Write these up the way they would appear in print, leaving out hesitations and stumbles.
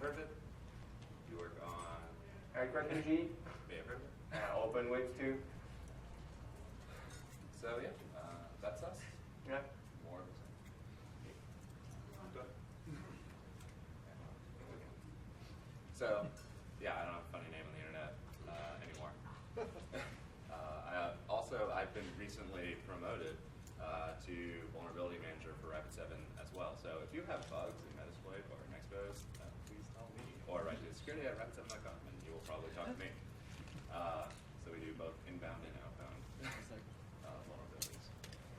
have heard of it. You work on aircraft NG. May have heard of it. Open weights too. So yeah, that's us. Yeah. More of the same. Go ahead. So, yeah, I don't have a funny name on the internet anymore. I've been recently promoted to vulnerability manager for Rapid7 as well. So if you have bugs in Metasploit or in Expos, please tell me. Or write to security@rapid7.com and you will probably talk to me. So we do both inbound and outbound vulnerabilities.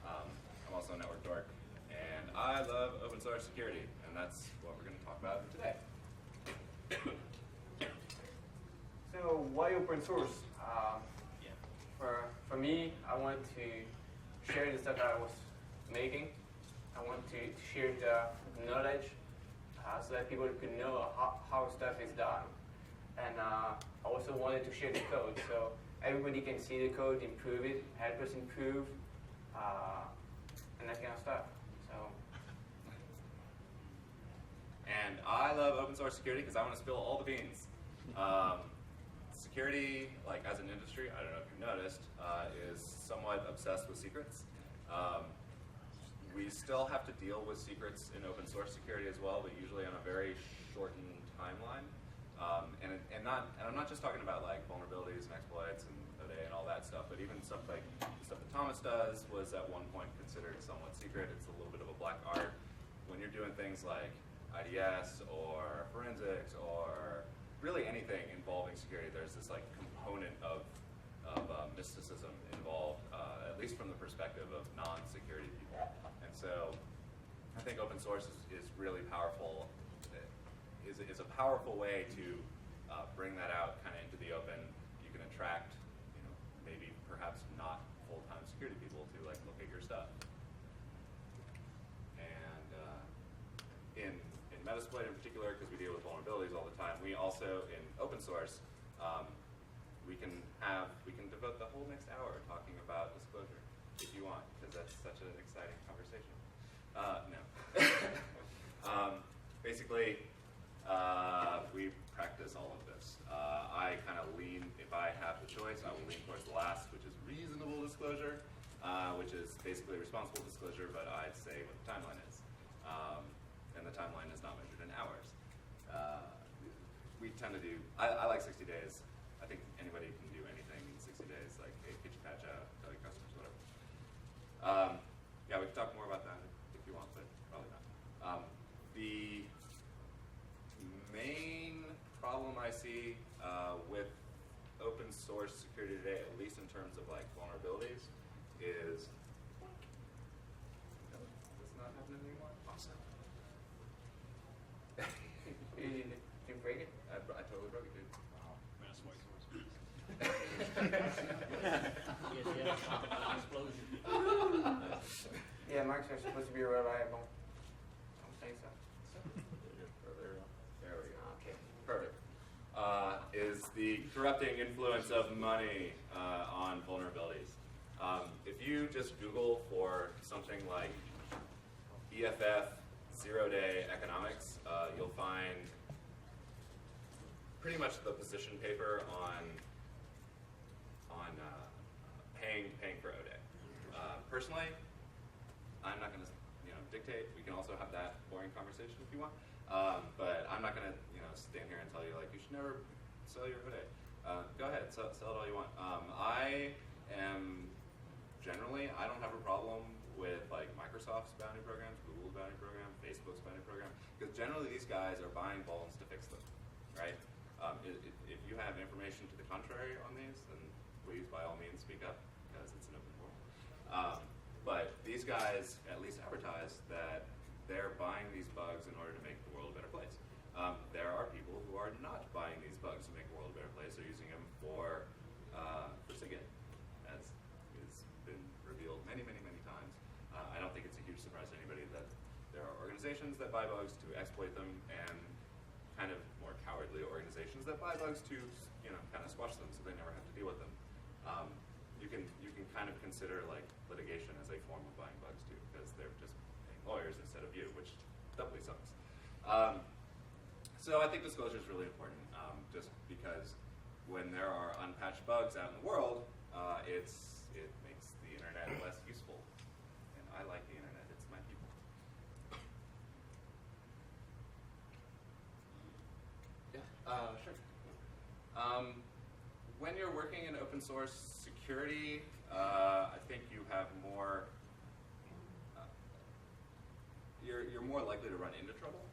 I'm also a network dork, and I love open source security, and that's what we're going to talk about today. So why open source? For me, I want to share the stuff I was making. I want to share the knowledge so that people can know how stuff is done. And I also wanted to share the code so everybody can see the code, improve it, help us improve, and that kind of stuff. So. And I love open source security because I want to spill all the beans. Security, like as an industry, I don't know if you've noticed, is somewhat obsessed with secrets. We still have to deal with secrets in open source security as well, but usually on a very shortened timeline. And I'm not just talking about like vulnerabilities and exploits and ODA and all that stuff, but even stuff like the stuff that Thomas does was at one point considered somewhat secret. It's a little bit of a black art. When you're doing things like IDS or forensics or really anything involving security, there's this like component of mysticism involved, at least from the perspective of non-security people. And so I think open source is really powerful, is a powerful way to bring that out kind of into the open. You can attract, maybe perhaps not full-time security people to like look at your stuff. And in Metasploit in particular, because we deal with vulnerabilities all the time, we also, in open source, we can devote the whole next hour talking about disclosure, if you want, because that's such an exciting conversation. No. Basically, we practice all of this. I kind of lean, if I have the choice, I will lean towards the last, which is reasonable disclosure, which is basically responsible disclosure, but I'd say what the timeline is. And the timeline is not measured in hours. We tend to do, I like 60 days. I think anybody can do anything in 60 days, like hey, get your patch out, tell your customers, whatever. Yeah, we can talk more about that if you want, but probably not. The main problem I see with open source security today, at least in terms of like vulnerabilities, is does not happen anymore. Awesome. Did you break it? I totally broke it, dude. Wow. Mass white source. Yeah, marks are supposed to be reliable. I don't think so. There we go. Okay. Perfect. Is the corrupting influence of money on vulnerabilities. If you just Google for something like EFF zero-day economics, you'll find pretty much the position paper on paying for ODA. Personally, I'm not going to dictate. We can also have that boring conversation if you want, but I'm not going to stand here and tell you like you should never sell your ODA. Go ahead, sell it all you want. I don't have a problem with like Microsoft's bounty programs, Google's bounty program, Facebook's bounty program, because generally these guys are buying vulns to fix them, right? If you have information to the contrary on these, then please by all means speak up, because it's an open forum. But these guys at least advertise that they're buying these bugs in order to make the world a better place. There are people who are not buying these bugs to make the world a better place. They're using them for SIGINT, as has been revealed many, many, many times. I don't think it's a huge surprise to anybody that there are organizations that buy bugs to exploit them, and kind of more cowardly organizations that buy bugs to, kind of squash them so they never have to deal with them. You can kind of consider like litigation as a form of buying bugs too, because they're just paying lawyers instead of you, which doubly sucks. So I think disclosure is really important, just because when there are unpatched bugs out in the world, it makes the internet less useful. And I like the internet; it's my people. Yeah, sure. When you're working in open source security, I think you have more. You're more likely to run into trouble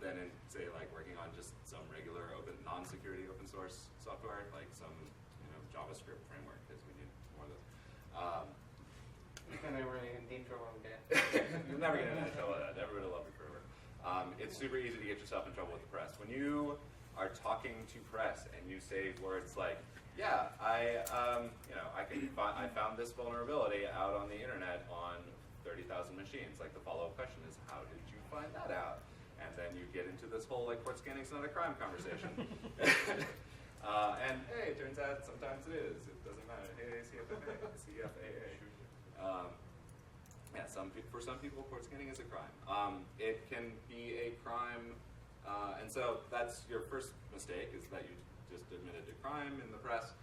than in, say, like working on just some regular non-security open source software, like some JavaScript framework, because we need more of those. You can never run into deep trouble with that. You'll never get into trouble with that. Everybody will love you forever. It's super easy to get yourself in trouble with the press. When you are talking to press and you say words like, "Yeah, I found this vulnerability out on the internet on 30,000 machines." Like, the follow-up question is, how did you find that out? And then you get into this whole, like, port scanning's not a crime conversation. And hey, it turns out sometimes it is. It doesn't matter. Hey, CFAA. Yeah, for some people, port scanning is a crime. It can be a crime, and so that's your first mistake, is that you just admitted to crime in the press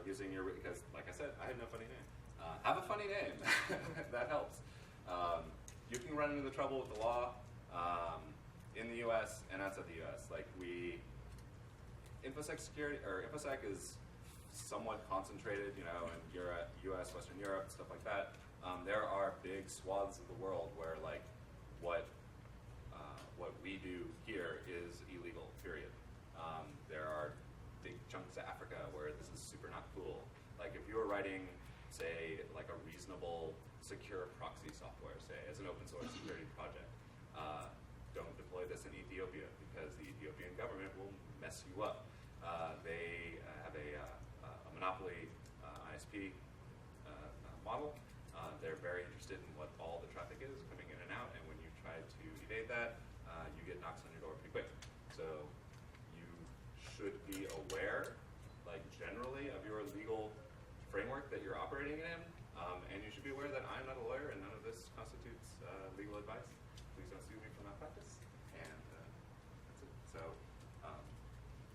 because, like I said, I have no funny name. Have a funny name. That helps. You can run into the trouble with the law in the U.S. and outside the U.S. Like, InfoSec security, or InfoSec is somewhat concentrated, in Europe, U.S., Western Europe, stuff like that. There are big swaths of the world where, like, what we do here is illegal, period. There are big chunks of Africa where this is super not cool. Like, if you were writing, say, like a reasonable secure proxy software, say, as an open source security project, don't deploy this in Ethiopia, because the Ethiopian government will mess you up. They have a monopoly ISP model. They're very interested in what all the traffic is coming in and out, and when you try to evade that, you get knocks on your door pretty quick. So you should be aware, like, generally, of your legal framework that you're operating in, and you should be aware that I'm not a lawyer and none of this constitutes legal advice. Please don't sue me for malpractice. And that's it. So,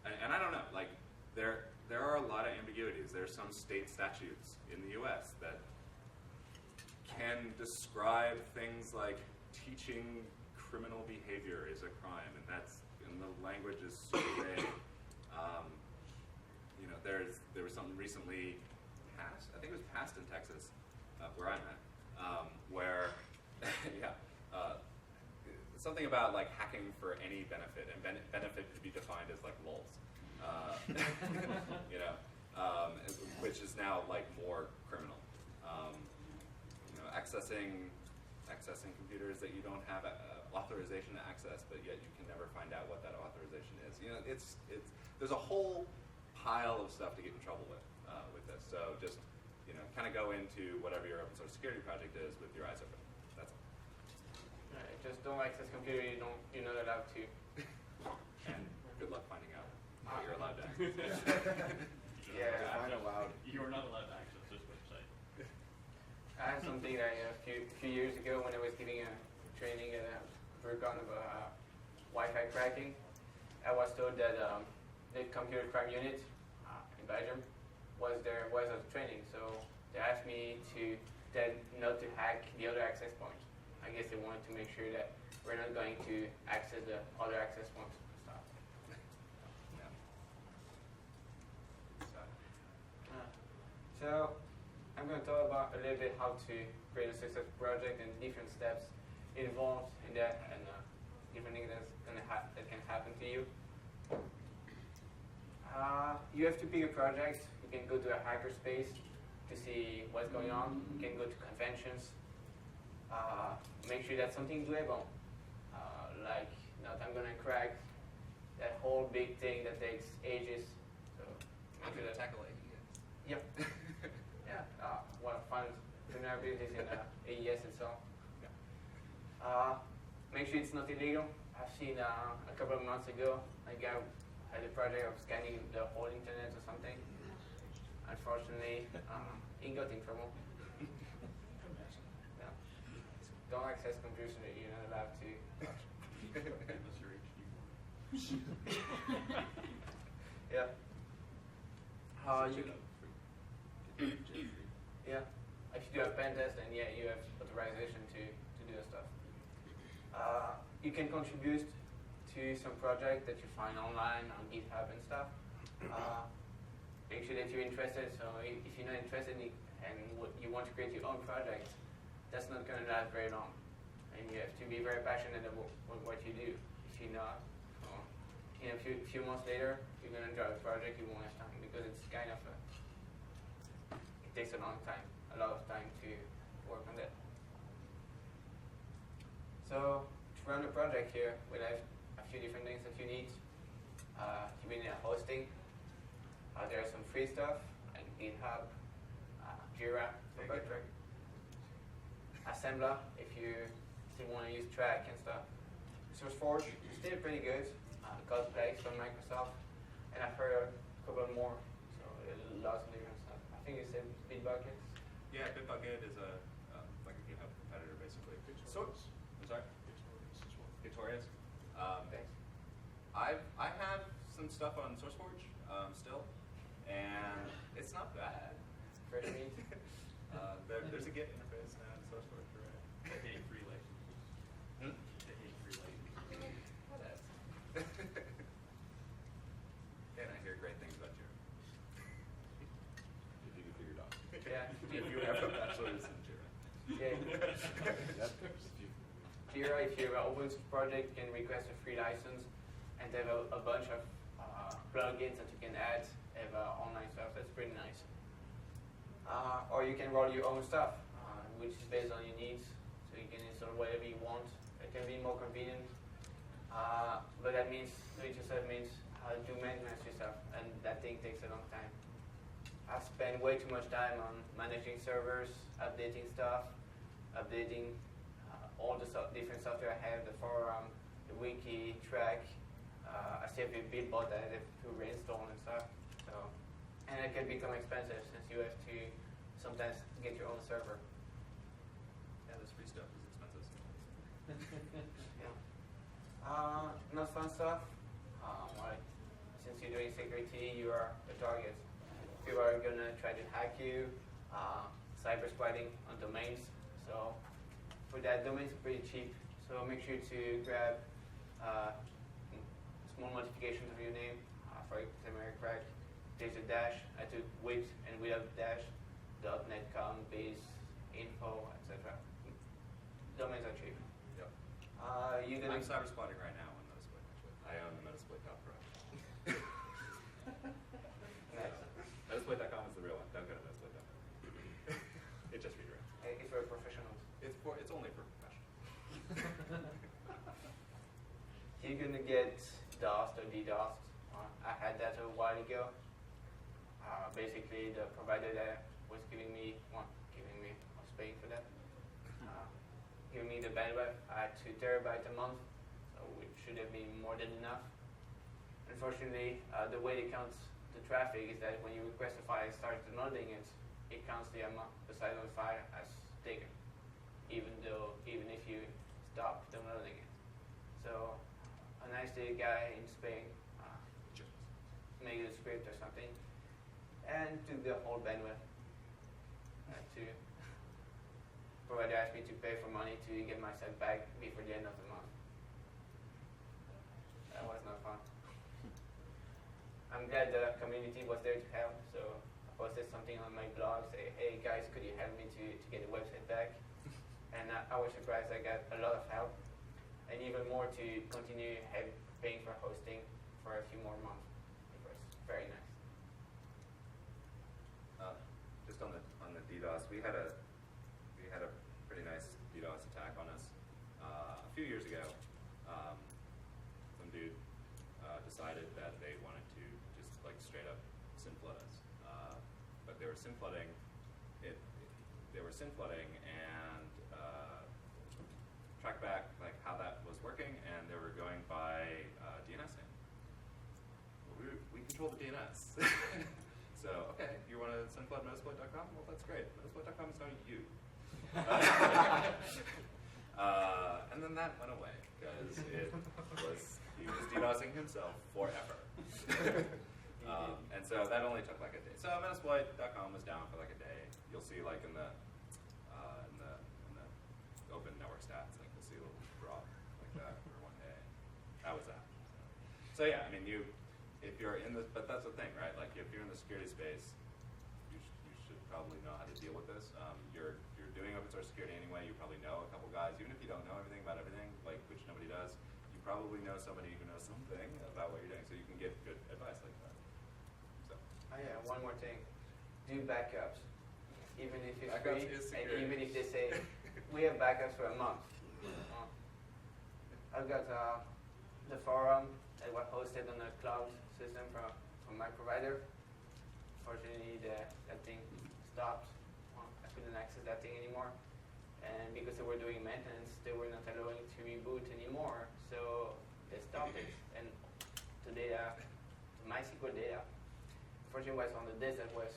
and I don't know, like, there are a lot of ambiguities. There's some state statutes in the U.S. that can describe things like teaching criminal behavior is a crime, and the language is super vague. There was something recently passed. I think it was passed in Texas, where I'm at, where something about, like, hacking for any benefit, and benefit could be defined as, like, lols, which is now, like, more criminal. Accessing computers that you don't have authorization to access, but yet you can never find out what that authorization is. There's a whole pile of stuff to get in trouble with this. So just kind of go into whatever your open source security project is with your eyes open. That's all. Right, just don't access computer you're not allowed to. And good luck finding out what you're allowed to access. Yeah, I'm allowed. You are not allowed to access this website. I had something that a few years ago when I was giving a training at Burgon about Wi-Fi cracking. I was told that the computer crime unit in Belgium was a training, so they asked me not to hack the other access points. I guess they wanted to make sure that we're not going to access the other access points and stuff. So I'm going to talk about a little bit how to create a successful project and different steps involved in that, and different things that can happen to you. You have to pick a project. You can go to a hackerspace to see what's going on. You can go to conventions. Make sure that's something doable. Like, not I'm going to crack that whole big thing that takes ages. So I'm going to tackle AES. Yep. Yeah. Fun vulnerabilities in AES itself. Make sure it's not illegal. I've seen a couple of months ago, a guy had a project of scanning the whole internet or something. Unfortunately, he got in trouble. Yeah. Don't access computers that you're not allowed to touch. Yeah. Yeah. If you do a pen test, then yeah, you have authorization to do that stuff. You can contribute to some project that you find online on GitHub and stuff. Make sure that you're interested. So if you're not interested and you want to create your own project, that's not going to last very long. And you have to be very passionate about what you do. If you're not, a few months later, you're going to draw a project you won't have time because it's kind of it takes a long time, a lot of time to work on that. So to run a project here, we'll have a few different things that you need. You need a hosting. There are some free stuff like GitHub, Jira, Assembler if you still want to use track and stuff. SourceForge is still pretty good. Cosplay from Microsoft, and I've heard a couple more, so lots of different stuff. I think you said Bitbucket. Yeah, Bitbucket is like a GitHub competitor, basically. So, I'm sorry? Victorious. Thanks. I have some stuff on SourceForge still, and it's not bad. Fresh meat. There's a Git interface now in SourceForge, right? They hate free licenses. They hate free licenses. And I hear great things about Jira. If you can figure it out. Yeah. If you have a bachelor's in Jira. Yeah. Jira, if you're an open source project, you can request a free license, and they have a bunch of plugins that you can add, have online stuff. That's pretty nice. Or you can roll your own stuff, which is based on your needs, so you can install whatever you want. It can be more convenient. But that means, do it yourself means do maintenance yourself, and that thing takes a long time. I've spent way too much time on managing servers, updating stuff, updating all the different software I have, the forum, the wiki, track. I still have a build that I have to reinstall and stuff. So, and it can become expensive since you have to sometimes get your own server. Yeah, this free stuff is expensive. Yeah. Not fun stuff. Like, since you're doing security, you are a target. People are gonna try to hack you. Cyber squatting on domains. So for that, domains are pretty cheap. So make sure to grab small modifications of your name. For example, crack. There's a dash. I took with and without dash. .netcom, base, info, etc. Domains are cheap. Yep. I'm cyber squatting right now on Metasploit, actually. I own the Metasploit.pro. Nice. Metasploit.com is the real one. Don't go to Metasploit.com. It just redirects. It's for professionals. It's only for professionals. You're gonna get DOSed or DDoSed. I had that a while ago. Basically, the provider that was was paying for that. Giving me the bandwidth. I had 2 terabytes a month, so it should have been more than enough. Unfortunately, the way it counts the traffic is that when you request a file and start downloading it, it counts the amount, the size of the file as taken, even if you stop downloading it. So a nice day guy in Spain made a script or something and took the whole bandwidth. Provider asked me to pay for money to get myself back before the end of the month. That was not fun. I'm glad the community was there to help, so I posted something on my blog, say, hey guys, could you help me to get the website back? And I was surprised I got a lot of help, and even more to continue paying for hosting for a few more months. It was very nice. Just on the DDoS, we had a pretty nice DDoS attack on us a few years ago. Some dude decided that they wanted to just like straight up SYN flood us, but they were SYN flooding and tracked back like how that was working, and they were going by DNS name. Well, we control the DNS. So, okay, you want to SYN flood Metasploit.com? Well, that's great. Metasploit.com is now you. And then that went away because it was He was DDoSing himself forever. And so that only took like a day. So Metasploit.com was down for like a day. You'll see like in the open network stats, like you'll see a little drop like that for one day. That was that. So yeah, I mean, if you're in the, but that's the thing, right? Like if you're in the security space, you should probably know how to deal with this. You're doing open source security anyway. You probably know a couple guys, even if you don't know everything about everything, like which nobody does. You probably know somebody who knows something about what you're doing, so you can get good advice like that. So. Oh yeah, one more thing. Do backups. Even if it's Backups free, is and security. even if they say, we have backups for a month. I've got the forum that was hosted on a cloud system from my provider. Fortunately, that thing stopped. I couldn't access that thing anymore. And because they were doing maintenance, they were not allowing to reboot anymore. So they stopped it. And the data, the MySQL data, unfortunately was on the disk that was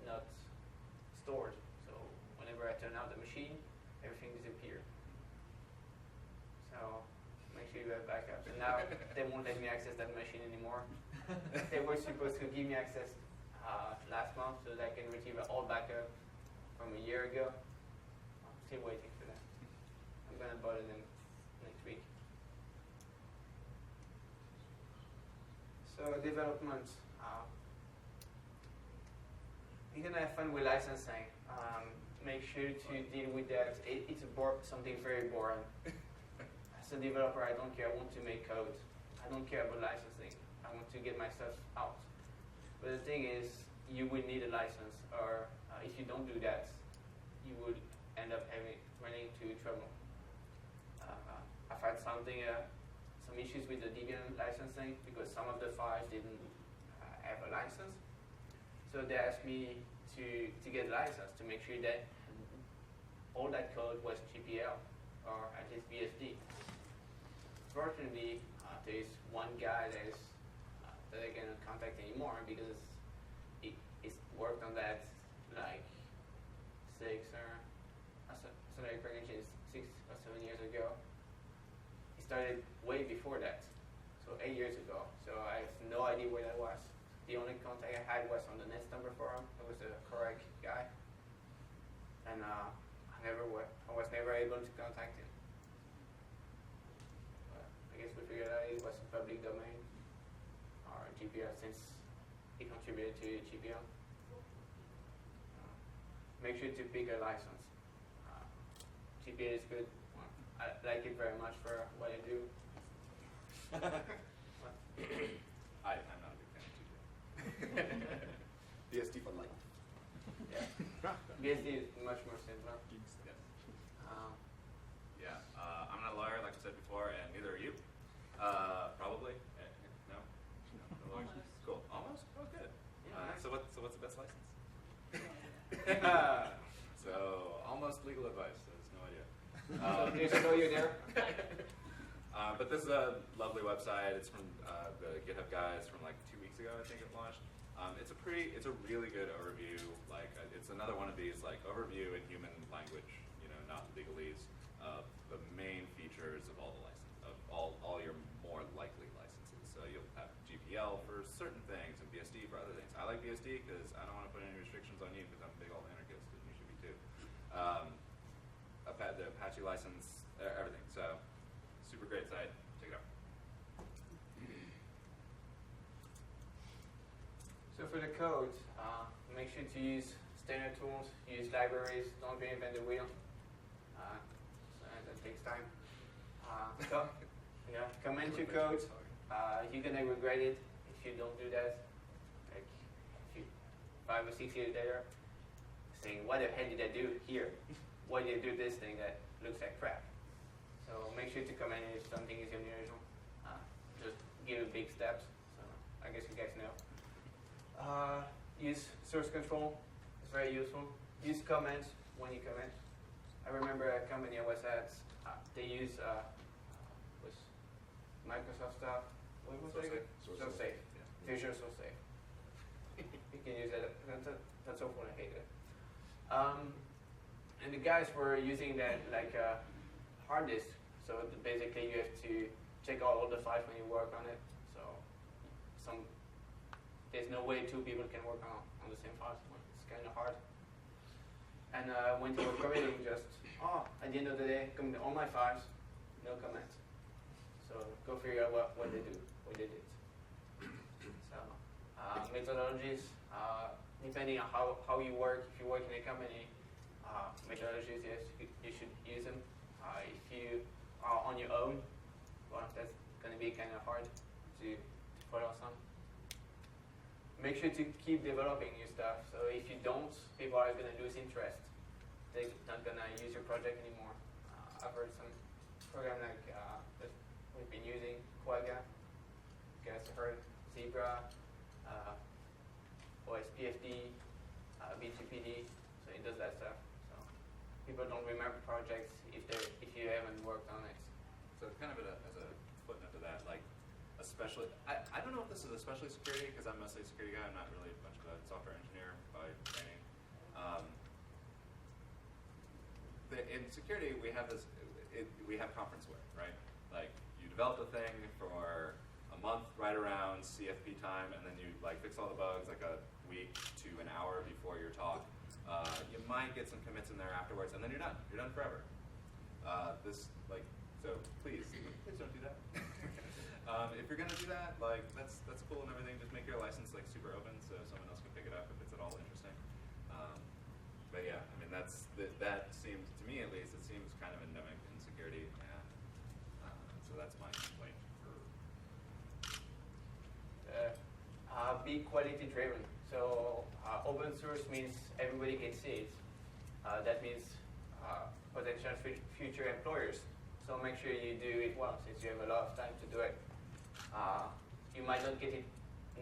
not stored. So whenever I turn out the machine, everything disappeared. So make sure you have backups. And now they won't let me access that machine anymore. They were supposed to give me access last month so that I can retrieve an old backup from a year ago. I'm still waiting for that. I'm going to bother them next week. So development. You're going to have fun with licensing. Make sure to deal with that. It's something very boring. As a developer, I don't care. I want to make code. I don't care about licensing. I want to get my stuff out. But the thing is, you would need a license, or if you don't do that, you would end up running into trouble. I've had some issues with the Debian licensing because some of the files didn't have a license. So they asked me to get a license to make sure that all that code was GPL or at least BSD. Fortunately, there is one guy that I cannot contact anymore because he's worked on that like 6 or 7 years ago. He started way before that, so 8 years ago. So I have no idea where that was. The only contact I had was on the Netstumber forum. It was a correct guy, and I was never able to contact him. But I guess we figured out it was a public domain or GPL since he contributed to GPL. Make sure to pick a license. GPL is good. I like it very much for what I do. I'm not a big fan of GPL. BSD for life. Yeah. BSD is much more simpler. Yes. Yeah. I'm not a lawyer, like I said before, and neither are you. Probably. No. No lawyers? Cool. Almost. Oh, good. Yeah. So what's the best license? So almost legal advice. There's no idea. There's a lawyer there. But this is a lovely website. It's from the GitHub guys from like 2 weeks ago, I think it launched. It's a really good overview. Like it's another one of these like overview in human language, not legalese, of the main features of all the licenses, of all your more likely licenses. So you'll have GPL for certain things and BSD for other things. I like BSD because I don't want to put any restrictions on you because I'm a big old anarchist and you should be too. The Apache license, everything. So super great site. Check it out. So for the code, make sure to use standard tools, use libraries, don't reinvent the wheel. So that takes time. Comment your code. You're gonna regret it if you don't do that. Like if you 5 or 6 years later, saying, what the hell did I do here? Why did I do this thing that looks like crap? So make sure to comment if something is unusual. Just give it big steps. So I guess you guys know. Use source control. It's very useful. Use comments when you comment. I remember a company I was at, they use was Microsoft stuff. What was it? SourceSafe. Yeah. Visual SourceSafe. You can use that. That's awful. I hate it. And the guys were using that like a hard disk. So basically, you have to check out all the files when you work on it. So there's no way two people can work on the same files. It's kind of hard. And when you were committing, just at the end of the day, commit all my files, no comments. So go figure out what they do, what they did. So methodologies, depending on how you work, if you work in a company, methodologies, yes, you should use them. If you are on your own, well, that's going to be kind of hard to follow some. Make sure to keep developing new stuff. So if you don't, people are going to lose interest. They're not going to use your project anymore. I've heard some program like that we've been using, Quagga. You guys have heard Zebra, OSPFD, BGPD. So it does that stuff. So people don't remember projects if you haven't worked on it. So kind of as a footnote to that, like especially, I don't know if this is especially security because I'm mostly a security guy. I'm not really much of a software engineer by training. In security, we have we have conferenceware, right? Like you develop a thing for a month right around CFP time, and then you like fix all the bugs like a week to an hour before your talk. You might get some commits in there afterwards, and then you're done. You're done forever. So please don't do that. If you're gonna do that, like that's cool and everything. Just make your license like super open so someone else can pick it up if it's at all interesting. But yeah, I mean that seems to me at least it seems kind of endemic in security, and so that's my complaint. Be quality driven. So open source means everybody can see it. That means potential future employers. So make sure you do it well, since you have a lot of time to do it. You might not get it,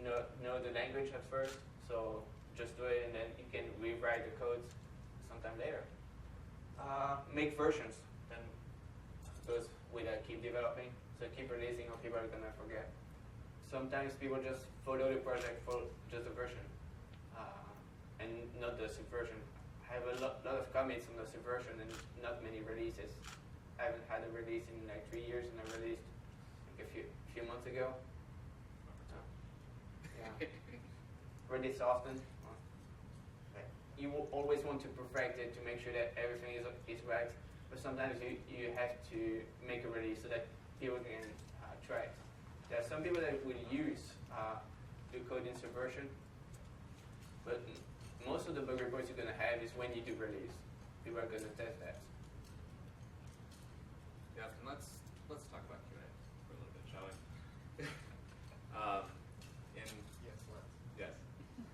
know the language at first, so just do it, and then you can rewrite the codes sometime later. Make versions, then goes with keep developing. So keep releasing, or people are gonna forget. Sometimes people just follow the project for just the version, and not the subversion. I have a lot of commits on the subversion and not many releases. I haven't had a release in like 3 years, and I released like a few months ago. Yeah. Release often. You will always want to perfect it to make sure that everything is right, but sometimes you have to make a release so that people can try it. There are some people that will use the code in subversion, but most of the bug reports you're going to have is when you do release. People are going to test that. Yeah, and let's talk about QA for a little bit, shall we?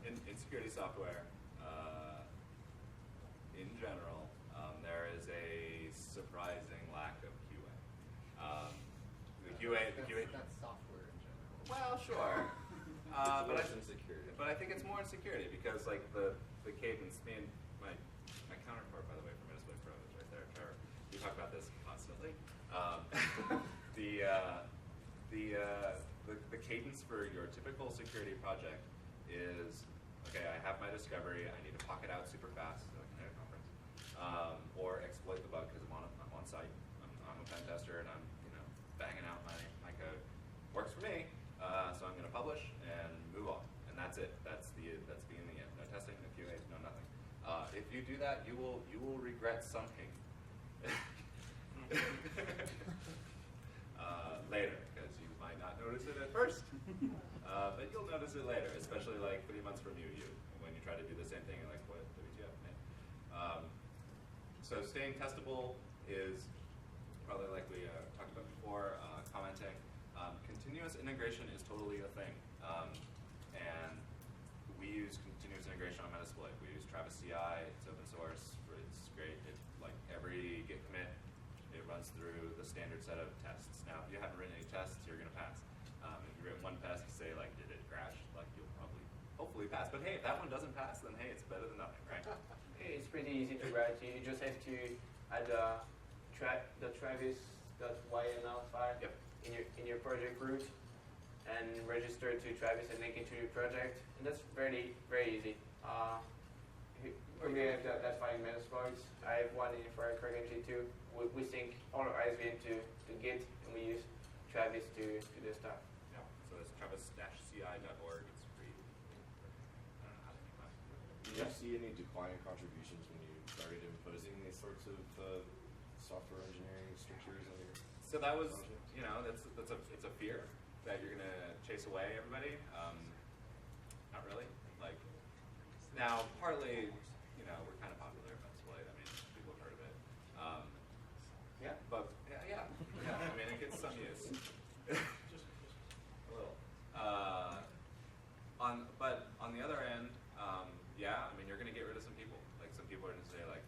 In security software, in general, there is a surprising lack of QA. The QA. That's software in general. Well, sure. But I think it's more in security because like the cadence. Me and my counterpart, by the way, from BSidesLV Pro is right there, Trevor. We talk about this constantly. The cadence for your typical security project is, okay, I have my discovery, I need to pocket out super fast so I can hit a conference, or exploit the bug because I'm on site. I'm a pen tester and I'm banging out my code. Works for me, so I'm going to publish and move on, and that's it. That's beginning the end. No testing, no QA, no nothing. If you do that, you will regret something later, because you might not notice it at first, but you'll notice it later, especially like 3 months from when you try to do the same thing and like, what WTF, man. So staying testable is probably like we talked about before, commenting. Continuous integration is totally a thing, and we use continuous integration on Metasploit. We use Travis CI, it's open source, it's great. Like every Git commit, it runs through the standard set of tests. Now, if you haven't written any tests, you're going to pass. If you've written one test, you say like, did it crash? Like you'll hopefully pass. But hey, if that one doesn't pass, then hey, it's better than nothing, right? It's pretty easy to write. You just have to add the Travis.yml file in your project root and register to Travis and link it to your project. And that's very, very easy. We have that file in Metasploit. I have one for our CorgNG too. We sync all our ISV to Git, and we use Travis to do stuff. Yeah. So it's travis-ci.org. It's free. I don't know how to do that. Did you see any decline in contributions when you started imposing these sorts of software engineering strictures on your? So that was, project? it's a fear that you're gonna chase away everybody. Not really. Like now, partly, we're kind of popular at Metasploit. I mean, people have heard of it. Yeah. But yeah. I mean, it gets some use. A little. But on the other end, I mean, you're gonna get rid of some people. Like some people are gonna say like,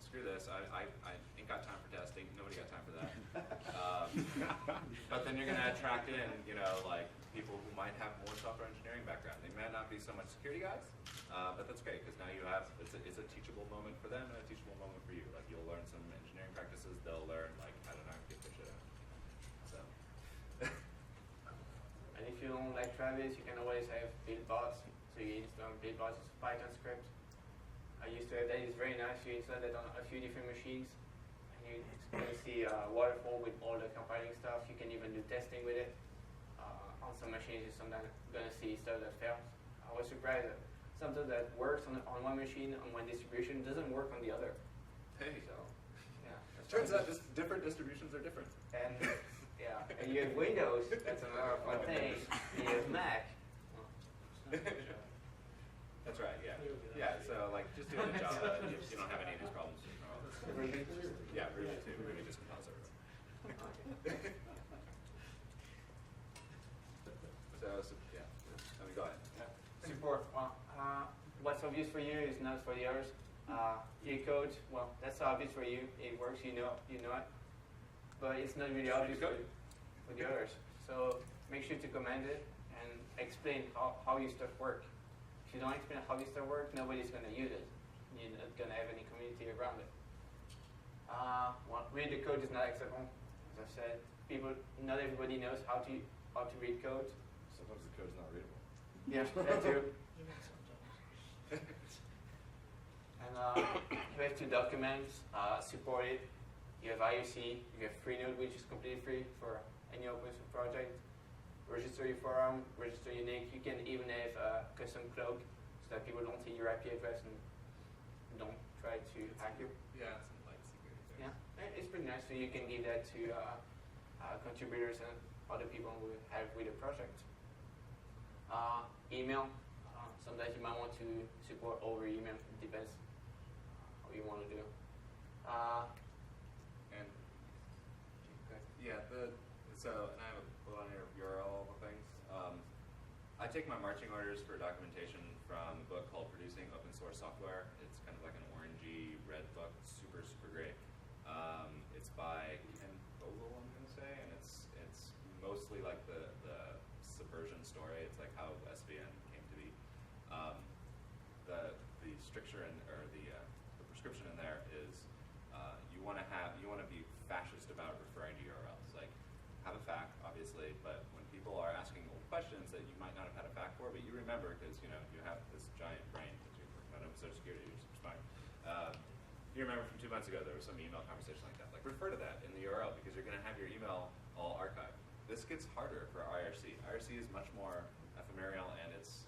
screw this. I ain't got time for testing. Nobody got time for that. But then you're gonna attract in, like people who might have more software engineering background. They might not be so much security guys, but that's great because now you have it's a teachable moment for them and a teachable moment for you. Like you'll learn some engineering practices. They'll learn like how to navigate their shit out. So. And if you don't like Travis, you can always have build bots. So you install build bots as a Python script. I used to have that. It's very nice. You install that on a few different machines. And you can see waterfall with all the compiling stuff. You can even do testing with it. On some machines, you're sometimes going to see stuff that fails. I was surprised that something that works on one machine, on one distribution, doesn't work on the other. Hey. So, yeah. Turns out just different distributions are different. And yeah, and you have Windows, that's another fun thing. You have Mac. That's right, yeah. Yeah, so like just doing the Java, you don't have any of these problems. Ruby. Yeah, Ruby too. Ruby just compiles everything. So yeah, I mean, go ahead. Support. Well, what's obvious for you is not for the others. Your code, well, that's obvious for you. It works, you know it. But it's not really obvious for the others. So make sure to comment it and explain how your stuff works. If you don't explain how your stuff works, nobody's going to use it. You're not going to have any community around it. Read the code is not acceptable. As I've said, not everybody knows how to read code. Sometimes the code's not readable. Yeah, that too. And you have to document, support it. You have IRC, you have Freenode, which is completely free for any open source project. Register your forum, register your nick. You can even have a custom cloak so that people don't see your IP address and don't try to hack you. Yeah, some like security things. Yeah, it's pretty nice. So you can give that to contributors and other people who have with the project. Email. Sometimes you might want to support over email. It depends how you want to do. And yeah, and I have a lot of URL things. I take my marching orders for documentation from a book called Producing Open Source Software. It's kind of like an orangey red book, super great. It's by Ken Vogel, I'm gonna say, and it's mostly like the subversion story. It's like how SVN came to be. The stricture or the prescription in there is you want to be fascist about referring to URLs. Like have a FAQ, obviously, but when people are asking questions that you might not have had a FAQ for, but you remember because you have this giant brain that you're working on Social Security, you're super smart. You remember from 2 months ago there was some email conversation like that. Like refer to that in the URL because you're going to have your email all archived. This gets harder for IRC. IRC is much more ephemeral and it's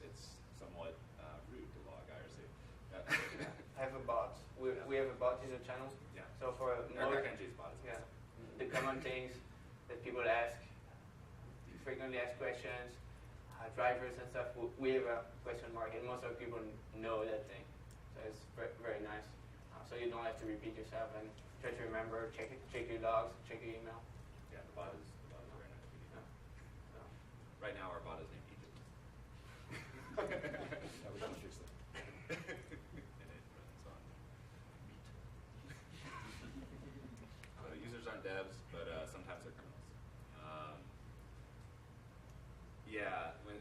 somewhat rude to log IRC. I have a bot. We have a bot user channel. Yeah. So for RKNG's bot is yeah, the common things that people ask, frequently asked questions, drivers and stuff. We have a question mark, and most of the people know that thing. So it's very nice. So you don't have to repeat yourself and try to remember. Check your logs, check your email. Yeah, the bot is very nice. Yeah. So. Right now our bot is named Egypt. That was interesting. And it runs on meat. Users aren't devs, but sometimes they're criminals.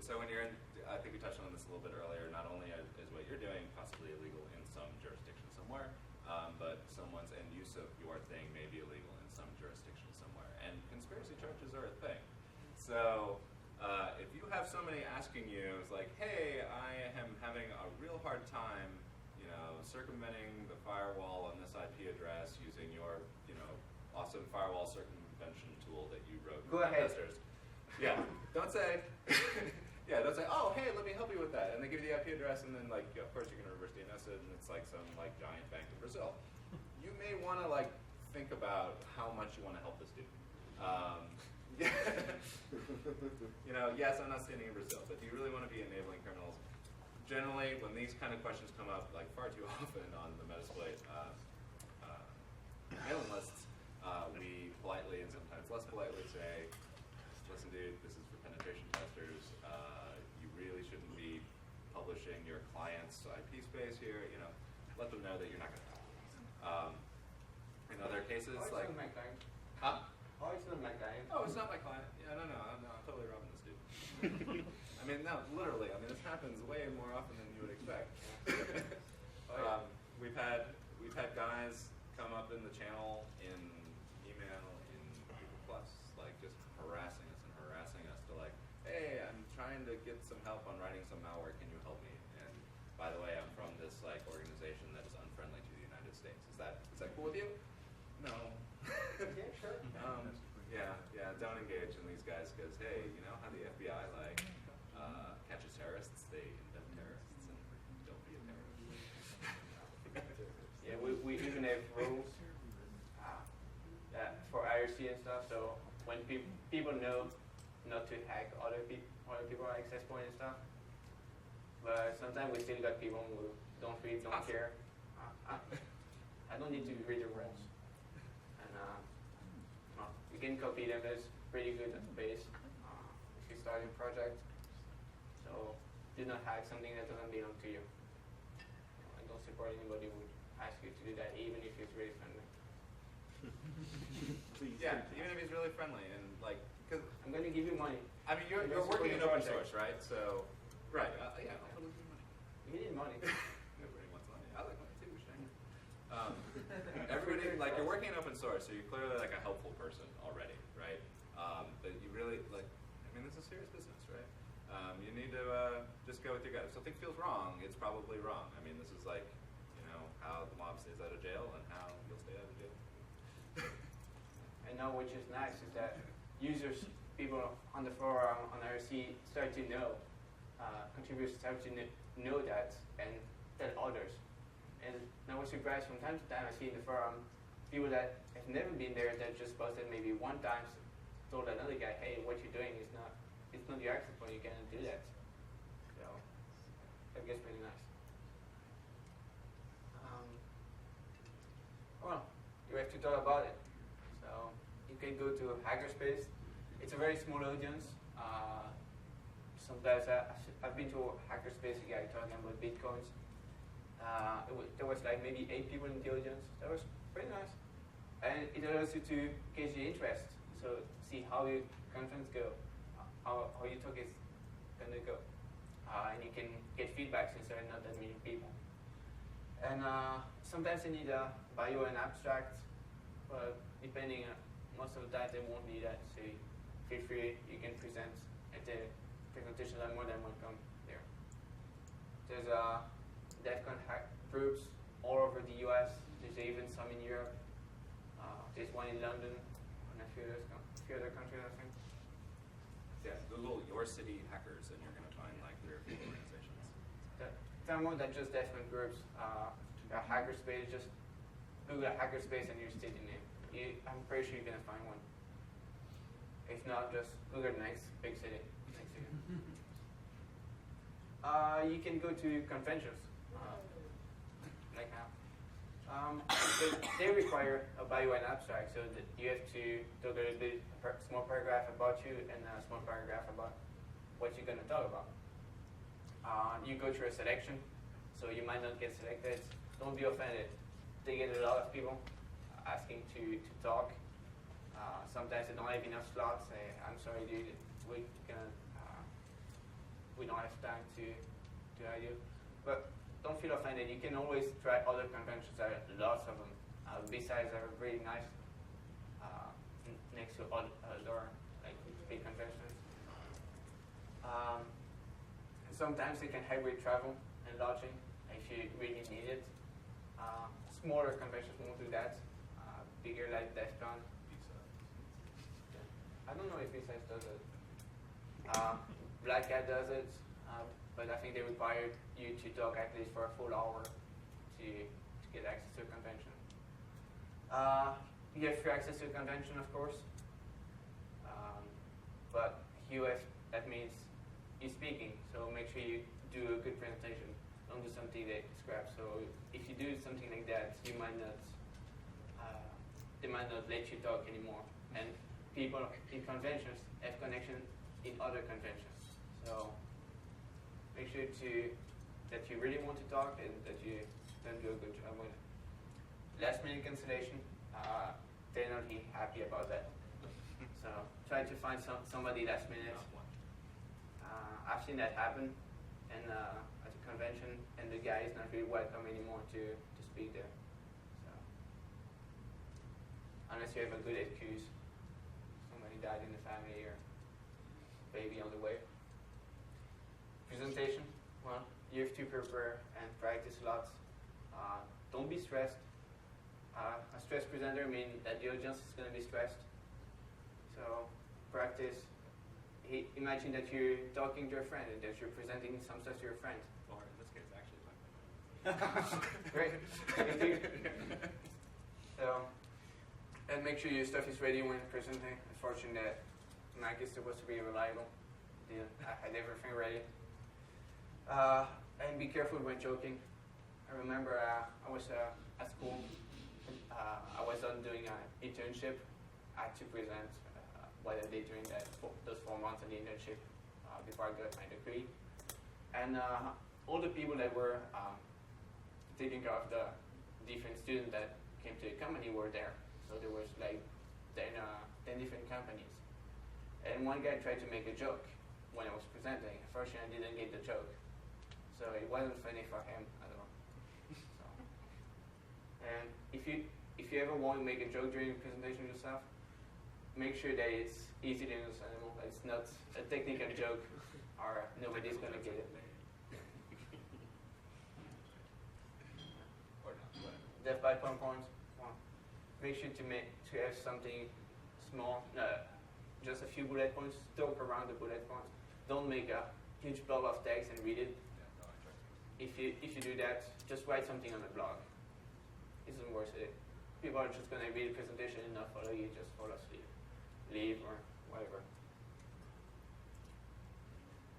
So when you're in, I think we touched on this a little bit earlier, not only is what you're doing possibly illegal in some jurisdiction somewhere, but someone's end use of your thing may be illegal in some jurisdiction somewhere. And conspiracy charges are a thing. So if you have somebody asking you, it's like, hey, I am having a real hard time, circumventing the firewall on this IP address using your, awesome firewall circumvention tool that you wrote Go ahead. testers. Yeah, don't say, don't say, oh, hey, let me help you with that. And they give you the IP address, and then, like, of course, you're going to reverse DNS it, and it's like some, like, giant bank in Brazil. You may want to, like, think about how much you want to help this dude. You know, yes, I'm not standing in Brazil, but do you really want to be enabling criminals? Generally, when these kind of questions come up, like, far too often on the Metasploit mailing lists, we politely and sometimes less politely say, listen, dude, this is for penetration testers. You really shouldn't be publishing your client's IP space here. You know, let them know that you're not going to help. In other cases, like, my client. huh? Oh, it's not my client. Oh, it's not my client. Yeah, no, I'm totally robbing this dude. I mean, no, literally. I mean, this happens way more often than you would expect. We've had guys come up in the channel in email, in Google Plus, like just harassing us to like, hey, I'm trying to get some help on writing some malware. Can you help me? And by the way, I'm from this like organization that is unfriendly to the United States. Is that cool with you? No. Yeah, sure. Don't engage in these guys because hey, you know how the FBI like catches terrorists? They invent terrorists, and don't be a terrorist. Yeah, we even have rules that for IRC and stuff. So when people know not to hack other people access point and stuff, but sometimes we still got people who don't care. I don't need to read the rules, and you can copy them. That's pretty good at the base if you start a project. So do not hack something that doesn't belong to you. I don't support anybody who would ask you to do that, even if it's really friendly. Yeah, even if he's really friendly and like, because I'm going to give you money. I mean, you're working in open source, right? So, right? Yeah, I'll totally give you money. You need money. Everybody wants money. I like money too. Shane. Everybody, like, you're working in open source, so you're clearly like a helpful person already, right? But you really like. I mean, this is serious business, right? You need to just go with your gut. If something feels wrong, it's probably wrong. I mean, this is like, you know, how the mob stays out of jail and how you'll stay out of jail. And now, which is nice, is that users, people on the forum, on IRC, start to know, contributors start to know that and tell others. And I was surprised from time to time I see in the forum people that have never been there that just posted maybe one time, told another guy, hey, what you're doing is not, it's not your access point, you cannot do that. So that gets pretty nice. Well, you have to talk about it. So you can go to Hackerspace. It's a very small audience. Sometimes I've been to Hackerspace, a guy talking about bitcoins. There was like maybe 8 people in the audience. That was pretty nice. And it allows you to gauge the interest. So see how your conference go, how your talk is going to go. And you can get feedback since there are not that many people. And sometimes they need a bio and abstract, but depending, most of the time they won't need that. So feel free, you can present at the presentation. I'm more than welcome there. There's DEFCON hack groups all over the US. There's even some in Europe. There's one in London and a few other countries, I think. Yeah, Google your city hackers, and you're going to find like 3 or 4 organizations. There are more than just DEFCON groups. Hackerspace, just Google Hackerspace and your city name. I'm pretty sure you're going to find one. If not, just Google next big city next to you. You can go to conventions, like now. They require a bio and abstract, so that you have to talk a little bit, a small paragraph about you and a small paragraph about what you're going to talk about. You go through a selection, so you might not get selected. Don't be offended. They get a lot of people asking to talk. Sometimes they don't have enough slots. Say, I'm sorry, dude, we don't have time to hire you. But don't feel offended. You can always try other conventions. There are lots of them. BSides are really nice next to other like big conventions. Sometimes they can help with travel and lodging if you really need it. Smaller conventions won't do that. Bigger like DEFCON. I don't don't know if BSides does it. Black Hat does it, but I think they require you to talk at least for a full hour to get access to a convention. You have free access to a convention, of course, but that means you're speaking, so make sure you do a good presentation. Don't do something that scraps. So if you do something like that, they might not let you talk anymore. And people in conventions have connection in other conventions. So make sure that you really want to talk and that you don't do a good job with it. Last minute cancellation, they're not really happy about that. So try to find somebody last minute. I've seen that happen, and at a convention, and the guy is not really welcome anymore to speak there. So unless you have a good excuse, somebody died in the family or baby on the way. Presentation, well, you have to prepare and practice a lot. Don't be stressed. A stressed presenter means that the audience is going to be stressed. So practice. Imagine that you're talking to a friend and that you're presenting some stuff to your friend. Or in this case, actually, my Great. So, and make sure your stuff is ready when presenting. Unfortunately, that Mac is supposed to be reliable. I had everything ready. And be careful when joking. I remember I was at school. I was doing an internship. I had to present what I did during those 4 months of the internship before I got my degree. And all the people that were taking care of the different students that came to the company were there. So there was like 10 different companies. And one guy tried to make a joke when I was presenting. Unfortunately, I didn't get the joke. So it wasn't funny for him at all. So, and if you ever want to make a joke during a presentation yourself, make sure that it's easy to understandable. It's not a technical joke, or nobody's gonna get it. Or not. Whatever. Death by PowerPoint. Make sure to have something small, just a few bullet points. Talk around the bullet points. Don't make a huge blob of text and read it. Yeah, no, I trust If you do that, just write something on the blog. It isn't worth it. People are just gonna read the presentation and not follow you. Just fall asleep, leave, or whatever.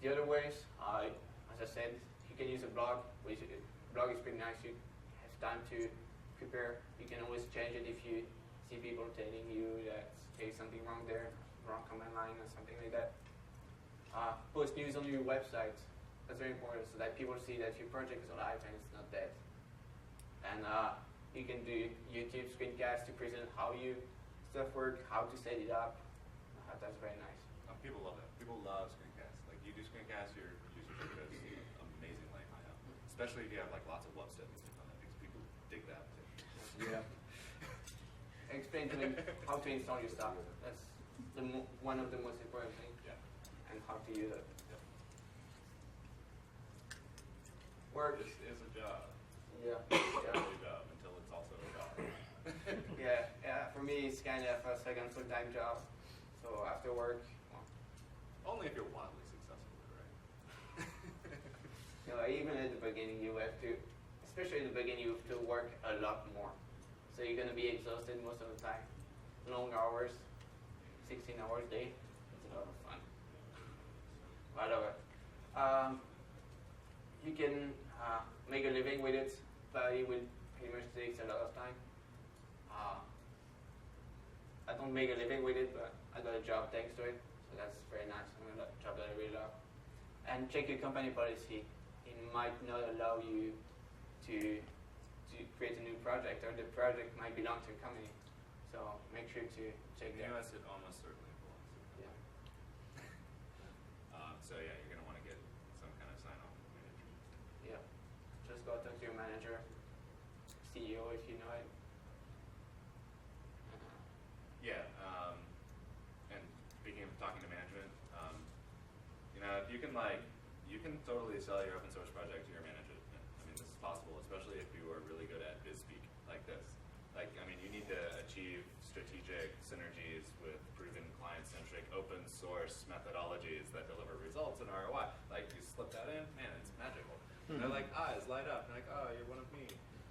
The other ways, as I said, you can use a blog. Blog is pretty nice. You have time to prepare. You can always change it if you see people telling you that there's something wrong there, wrong command line or something like that. Post news on your website. That's very important so that people see that your project is alive and it's not dead. And you can do YouTube screencasts to present how your stuff works, how to set it up. That's very nice. People love that. People love screencasts. Like you do screencasts, your usership goes amazingly high up. Especially if you have like lots of web stuff you click on that because people dig that too. Yeah. Explain to them how to install your stuff. That's one of the most important things. Yeah. And how to use it. Yep. Work. This is a job. Yeah. It's a job until it's also a job. Yeah. For me, it's kind of a second full-time job. So after work, Only if you're wildly successful, right? even at the beginning, you have to, especially at the beginning, you have to work a lot more. So you're going to be exhausted most of the time. Long hours, 16 hours a day. It's a lot of fun. I love it. You can make a living with it, but it will pretty much takes a lot of time. I don't make a living with it, but I got a job thanks to it, so that's very nice. I got a job that I really love. And check your company policy. It might not allow you to create a new project, or the project might belong to a company. So make sure to check In the that. US, it almost certainly belongs to the Yeah. So yeah, you're going to want to get some kind of sign-off from the manager. Yeah. Just go talk to your manager, CEO if you know it. Yeah, and speaking of talking to management, if you can totally sell your open source project to your management. I mean, this is possible, especially if you are really good at biz speak like this. You need to achieve strategic synergies with proven client-centric open source methodologies that deliver results and ROI. Like you slip that in, man, it's magical. And they're like, eyes light up. And like, oh, you're one of me.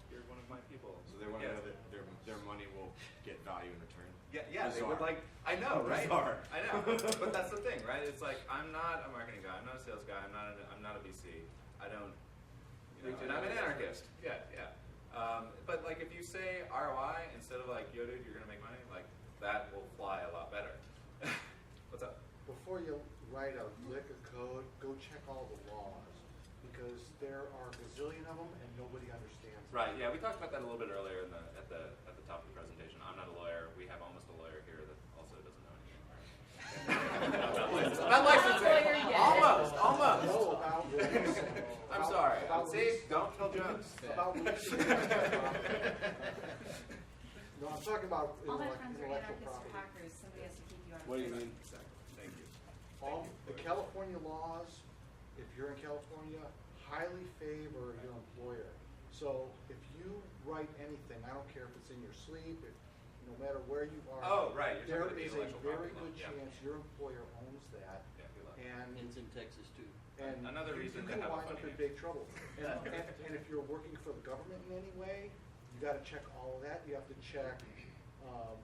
You're one of my people. So they want to know that their money will get value in return. Yeah, they Bizarre. would like, I know, right? Bizarre. I know. But that's the thing, right? It's like, I'm not a marketing guy. I'm not a sales guy. I'm not a VC. I don't, and I'm an anarchist. Yeah. But like if you say ROI instead of like, yo dude, you're gonna make money, like that will fly a lot better. What's up? Before you write a lick of code, go check all the laws, because there are a gazillion of them and nobody understands them. Right. Yeah, we talked about that a little bit earlier at the top of the presentation. I'm not a lawyer. We have almost a lawyer here that also doesn't know anything. About licensing. Almost. Know about rules. I'm sorry. About See, don't tell jokes. about No, I'm talking about All my friends are intellectual anarchists or property. hackers. Somebody has to keep you on. What do you mean? Exactly. Thank you. All the California laws, if you're in California, highly favor your employer. So if you write anything, I don't care if it's in your sleep, no matter where you are. Oh, right. You're There talking about the is a intellectual very property law. good Yeah. chance your employer owns that, Yeah, good luck. and It's in Texas too. Another you reason to can have a wind up funny in name. big trouble. And if you're working for the government in any way, you got to check all of that. You have to check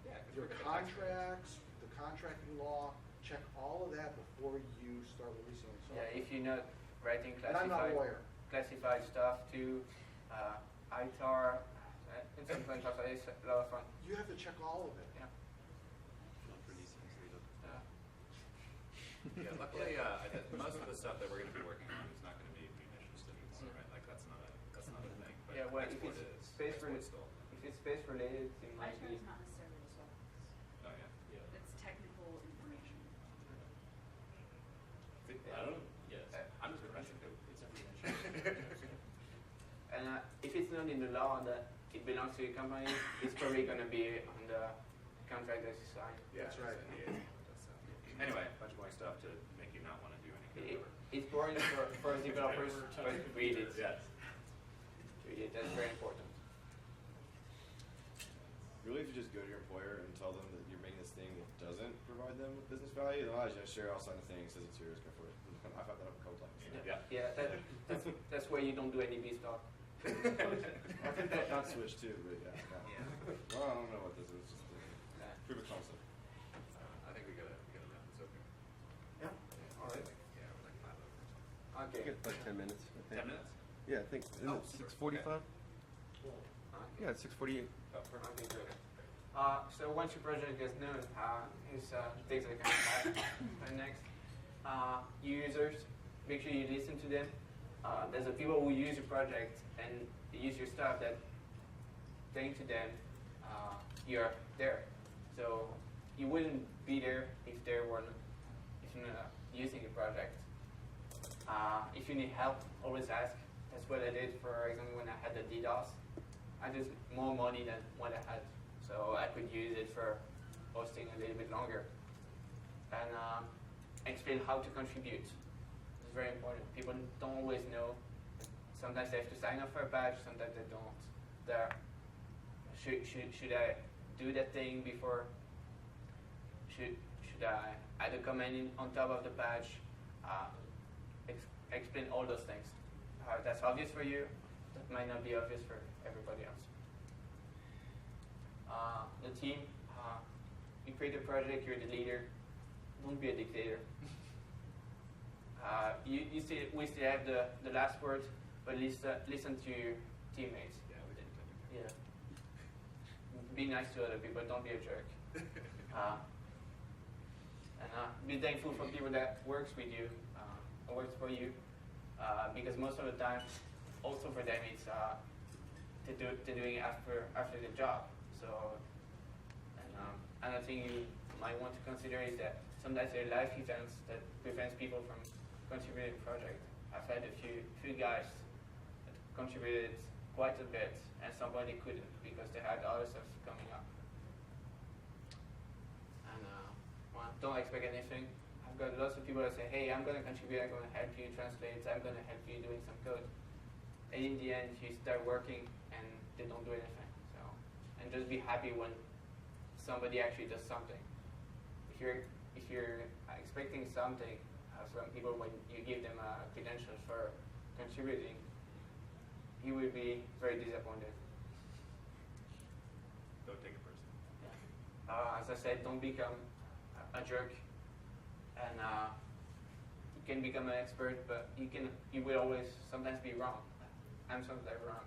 Yeah, 'cause your we're gonna tax contracts, the contracting law. Check all of that before you start releasing it. So, Yeah, if you're not writing and I'm not a classified, lawyer. classified stuff to ITAR, and something like that, it's a lot of fun. You have to check all of it. Yeah. Not releasing freedom. Yeah, luckily, I think most of the stuff that we're going to be working on is not going to be munitions anymore, right? Like that's not a thing. But Yeah, well, if export it's is. space Export related, still. if it's space related, it might ITAR be. is not necessarily as well. Oh yeah. It's technical information. I don't know. Yes. I'm just professing too. It's information. And if it's not in the law that it belongs to a company, it's probably going to be on the contract that you sign. Yeah, That's right. Anyway, a bunch of boring stuff to make you not want to do anything. It's boring for developers, but read it. Yes. Read it. That's very important. Really, if you just go to your employer and tell them that you're making this thing that doesn't provide them with business value, then sure, I'll sign the thing, it says it's yours, go for it. I've had that up a couple times. Yeah. Yeah, that's why you don't do any B stock. I think that switch too, but yeah. Yeah. Well, I don't know what this is, just proof of concept. I think we gotta wrap this up here. Yeah. All right. Yeah, we're like 5 over. Okay. Get like 10 minutes. I think. 10 minutes? Yeah, I think. Isn't Oh, it sorry. 6:45? Okay. Yeah, it's 6:48. Oh, perfect. Okay, good. So once your project gets known, is things that can happen. Next, users, make sure you listen to them. There's the people who use your project and use your stuff that saying to them, you're there. So you wouldn't be there if you're not using your project. If you need help, always ask. That's what I did, for example, when I had the DDoS. I just more money than what I had, so I could use it for hosting a little bit longer. And explain how to contribute. It's very important. People don't always know. Sometimes they have to sign up for a badge, sometimes they don't. Should I do that thing before? Should I add a comment on top of the badge? Explain all those things. That's obvious for you. That might not be obvious for everybody else. The team, you create a project, you're the leader. Don't be a dictator. We still have the last word, but listen to your teammates. Yeah, we didn't technically. Yeah. Be nice to other people, don't be a jerk. And be thankful for people that works with you, works for you, because most of the time, also for them, it's they're doing it after the job. So, and another thing you might want to consider is that sometimes there are life events that prevents people from contributing to the project. I've had a few guys that contributed quite a bit, and somebody couldn't because they had other stuff coming up. And well, don't expect anything. I've got lots of people that say, hey, I'm going to contribute, I'm going to help you translate, I'm going to help you doing some code. And in the end, you start working and they don't do anything. And just be happy when somebody actually does something. If if you're expecting something from people when you give them credentials for contributing, you will be very disappointed. Don't take it personally. As I said, don't become a jerk, and you can become an expert, but you will always sometimes be wrong. I'm sometimes wrong,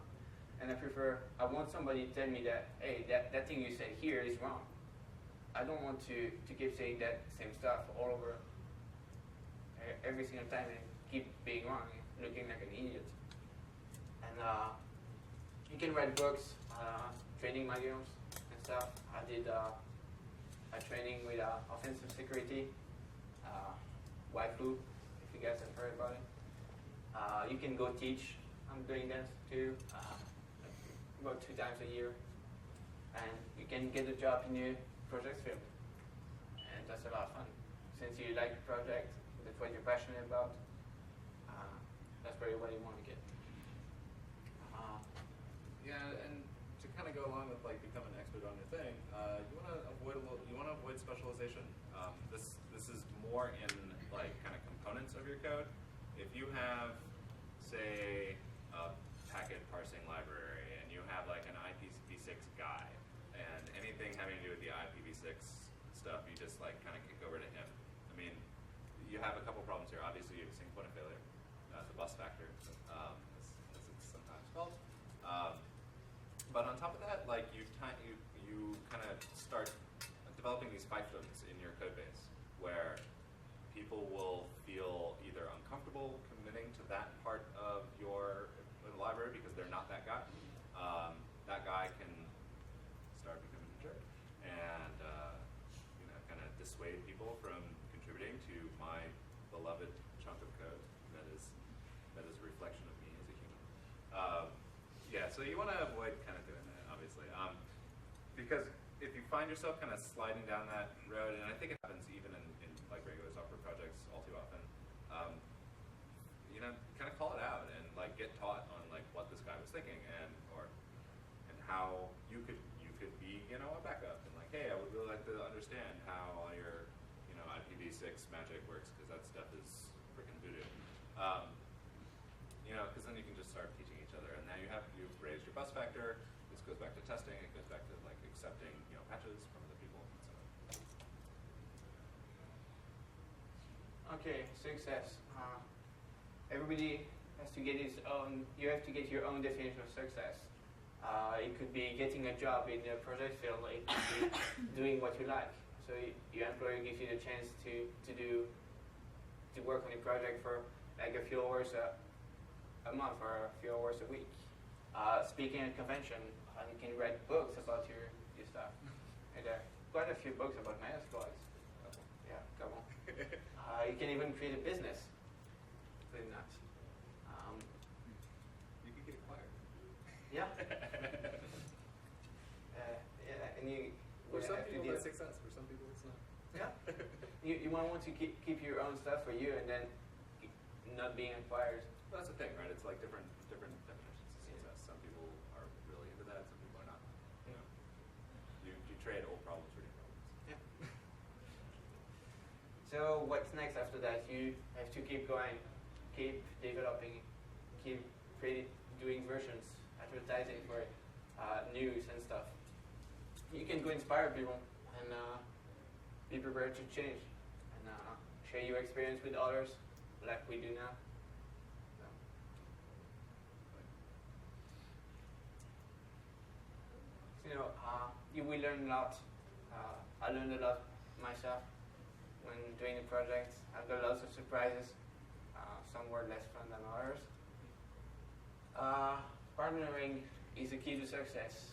and I want somebody to tell me that, hey, that thing you said here is wrong. I don't want to keep saying that same stuff all over every single time and keep being wrong, looking like an idiot. And you can write books, training manuals and stuff. I did a training with offensive security, Wi-Flu, if you guys have heard about it. You can go teach. I'm doing that too, about 2 times a year. And you can get a job in your project field. And that's a lot of fun. Since you like the project, that's what you're passionate about, that's probably what you want to get. Yeah, and to kind of go along with like become an expert on your thing, you want to avoid specialization. This is more in like kind of components of your code. If you have, say, a packet parsing library, and you have like an IPv6 guy, and anything having to do with the IPv6 stuff, you just like kind of kick over to him. I mean, you have a couple problems here. Obviously, you have a sync point of failure, the bus factor, as it's sometimes called. But on top of that, like you kind of start developing these fiefdoms in your code base, where people will feel either uncomfortable committing to that part of your library because they're not that guy. That guy can start becoming a jerk and kind of dissuade people from contributing to my beloved chunk of code that is a reflection of me as a human. Yeah, so you want to avoid kind of doing that, obviously, because if you find yourself kind of sliding down that road, and I think it happens even in like regular software projects all too often, kind of call it out and like get taught on like what this guy was thinking and how you could be a backup and like, hey, I would really like to understand how all your IPv6 magic works because that stuff is freaking voodoo. Because then you can just start teaching each other, and now you've raised your bus factor. This goes back to testing. It goes back to like accepting patches from other people. Okay, success. Everybody has to get his own. You have to get your own definition of success. It could be getting a job in the project field. It could be doing what you like. So your employer gives you the chance to work on a project for like a few hours a month or a few hours a week. Speaking at convention, you can write books about your stuff. And there are quite a few books about my exploits. Yeah, come on. You can even create a business. Pretty nuts. You could get acquired. Yeah. And you. For some have to people, deal- that's success. For some people, it's not. Yeah. You might want to keep your own stuff for you and then not being acquired. Well, that's the thing, right? It's like different definitions of success. Some people are really into that. Some people are not. You trade old problems for new problems. Yeah. So what's next after that? You have to keep going, keep developing, keep doing versions, advertising for news and stuff. You can go inspire people and be prepared to change and share your experience with others like we do now. You will learn a lot. I learned a lot myself when doing the projects. I've got lots of surprises. Some were less fun than others. Partnering is a key to success.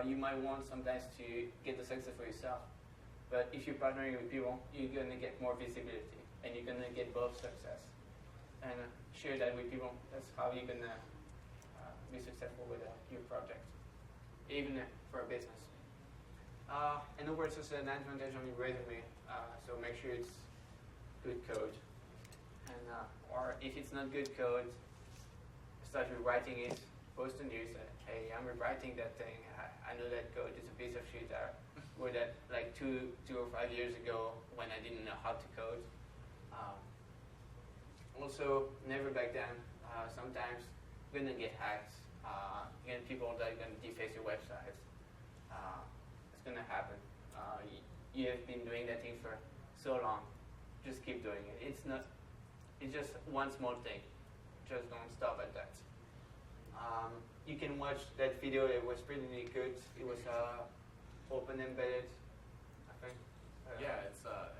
You might want sometimes to get the success for yourself, but if you're partnering with people, you're going to get more visibility, and you're going to get both success. And share that with people. That's how you're going to be successful with your project, even for a business. And the words is an advantage on your resume, so make sure it's good code. And or if it's not good code, start rewriting it, post a news, hey, I'm rewriting that thing, I know that code is a piece of shit, were that like 2 or 5 years ago when I didn't know how to code. Also, never back then. Sometimes you're gonna get hacked. You're gonna people that are gonna deface your website. It's gonna happen. You have been doing that thing for so long. Just keep doing it. It's just one small thing. Just don't stop at that. You can watch that video. It was pretty good. It was open embedded, I think. Yeah, it's at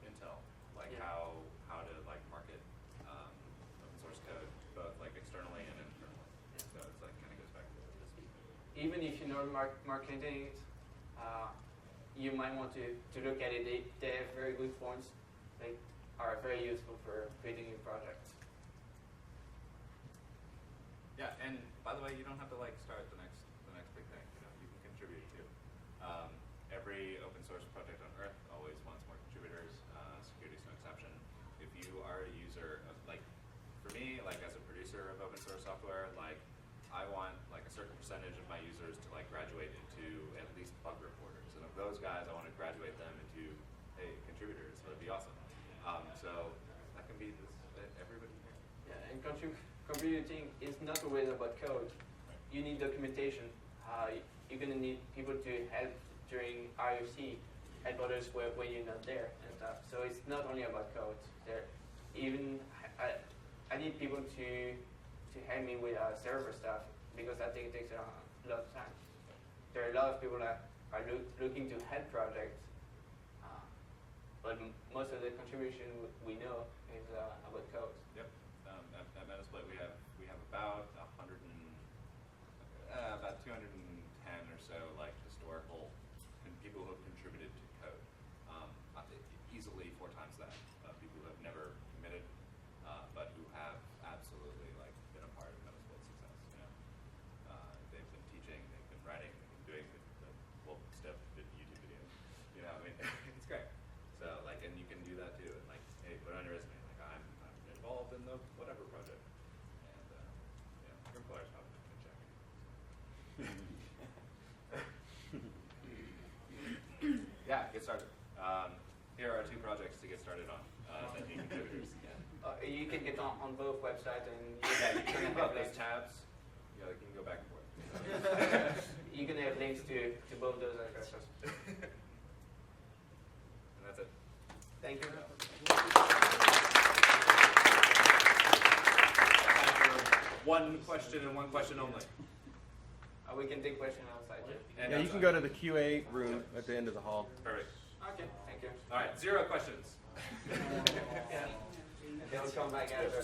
Intel, like Yeah. how to like market open source code both like externally and internally. So it's like kind of goes back to this. Even if you know marketing it, you might want to look at it. They have very good points. They are very useful for creating new projects. Yeah, and by the way, you don't have to like start the next big thing. You know, you can contribute too. Every open source project on Earth always wants more contributors. Security is no exception. If you are a user of, like, for me, like as a producer of open source software, like I want like a certain percentage of my users to like graduate into at least bug reporters, and of those guys, I want to graduate them into contributors. So it'd be awesome. So that can be this everybody here. Yeah, and contributing is not always about code. You need documentation. You're going to need people to help during IRC, help others when you're not there and stuff. So it's not only about code. I need people to help me with server stuff because I think it takes a lot of time. There are a lot of people that are looking to help projects, but most of the contribution we know is about code. Yep. At Metasploit, we have about 210 or so like historical people who have contributed to code. Easily 4 times that people who have never committed, but who have absolutely like been a part of Metasploit's success. You know, they've been teaching, they've been writing, they've been doing the step YouTube videos. You know, I mean, it's great. So like, and you can do that too. And like, hey, put on your resume. Like, I'm involved in the whatever project. And your employer's probably not gonna check. Yeah, get started. Here are 2 projects to get started on that need contributors. You can get on both websites and Yeah, you can can have have those links. tabs. Yeah, you can go back and forth. You can have links to both those addresses. And that's it. Thank you. Time for 1 question and 1 question only. We can take questions outside too. And Yeah, you can go to the QA room at the end of the hall. Perfect. Okay, thank you. All right, 0 questions. Yeah. They'll come back after.